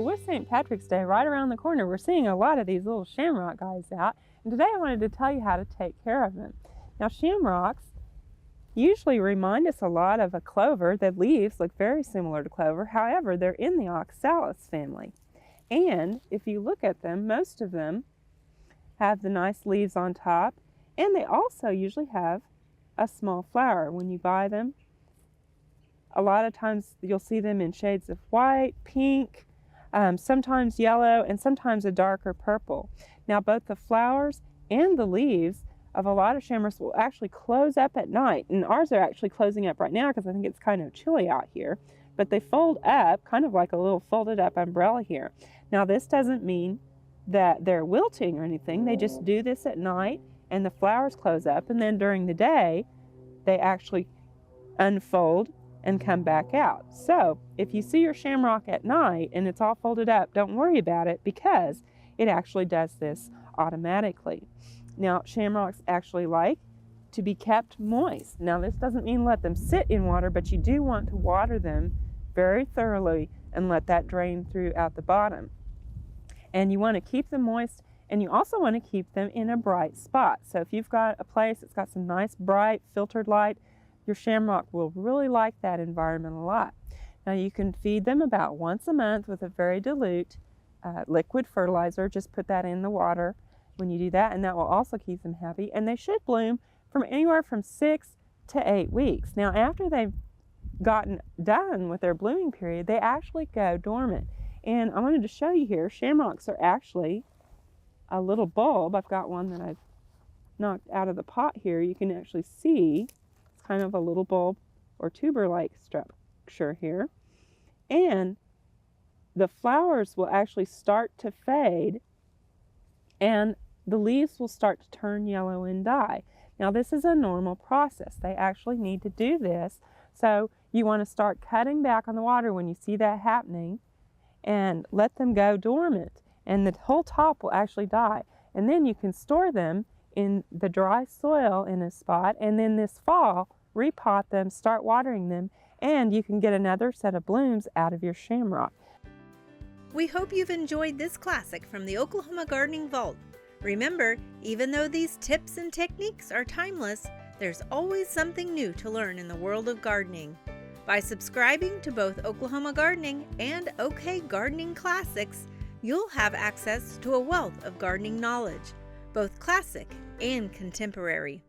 But with St. Patrick's Day right around the corner, we're seeing a lot of these little shamrock guys out. And today I wanted to tell you how to take care of them. Now, shamrocks usually remind us a lot of a clover. The leaves look very similar to clover. However, they're in the oxalis family. And if you look at them, most of them have the nice leaves on top, and they also usually have a small flower. When you buy them, a lot of times you'll see them in shades of white, pink, sometimes yellow, and sometimes a darker purple. Now, both the flowers and the leaves of a lot of shamrocks will actually close up at night, and ours are actually closing up right now because I think it's kind of chilly out here, but they fold up kind of like a little folded up umbrella here. Now, this doesn't mean that they're wilting or anything. They just do this at night and the flowers close up, and then during the day they actually unfold and come back out. So if you see your shamrock at night and it's all folded up, don't worry about it because it actually does this automatically. Now, shamrocks actually like to be kept moist. Now, this doesn't mean let them sit in water, but you do want to water them very thoroughly and let that drain throughout the bottom. And you want to keep them moist, and you also want to keep them in a bright spot. So if you've got a place that's got some nice bright filtered light, your shamrock will really like that environment a lot. Now, you can feed them about once a month with a very dilute liquid fertilizer. Just put that in the water when you do that, and that will also keep them happy. And they should bloom from anywhere from 6 to 8 weeks. Now, after they've gotten done with their blooming period, they actually go dormant. And I wanted to show you here, shamrocks are actually a little bulb. I've got one that I've knocked out of the pot here. You can actually see it's kind of a little bulb or tuber-like structure here. And the flowers will actually start to fade and the leaves will start to turn yellow and die. Now, this is a normal process. They actually need to do this. So you want to start cutting back on the water when you see that happening and let them go dormant, and the whole top will actually die. And then you can store them in the dry soil in a spot, and then this fall repot them, start watering them, and you can get another set of blooms out of your shamrock. We hope you've enjoyed this classic from the Oklahoma Gardening Vault. Remember, even though these tips and techniques are timeless, there's always something new to learn in the world of gardening. By subscribing to both Oklahoma Gardening and OK Gardening Classics, you'll have access to a wealth of gardening knowledge, both classic and contemporary.